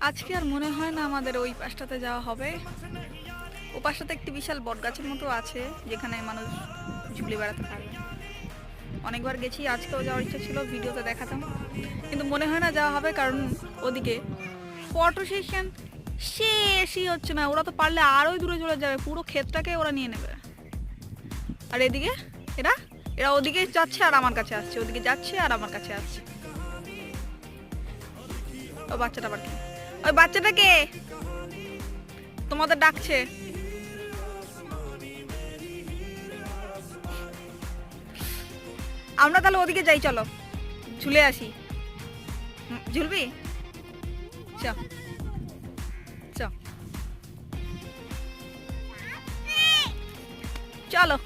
আজকে আর মনে হয় না আমাদের ওই পাশটাতে যাওয়া হবে। ও পাশটাতে একটি বিশাল বটগাছের মতো আছে যেখানে মানুষ ঝুলে বেড়াতে পারবে। অনেকবার গেছি, আজকেও যাওয়ার ইচ্ছা ছিল, ভিডিওতে দেখাতাম, কিন্তু মনে হয় না যাওয়া হবে, কারণ ওদিকে ফটো সেশন শেষই হচ্ছে না। ওরা তো পারলে আরোই দূরে চলে যাবে, পুরো ক্ষেতটাকে ওরা নিয়ে নেবে। আর এদিকে এরা এরা ওদিকে যাচ্ছে আর আমার কাছে আসছে, ওদিকে যাচ্ছে আর আমার কাছে আসছে। ও বাচ্চাটা আবার কি? ওই বাচ্চাটা কে? তোমাদের ডাকছে। আমরা তাহলে ওদিকে যাই, চলো ঝুলে আসি। ঝুলবি? চ চ চলো।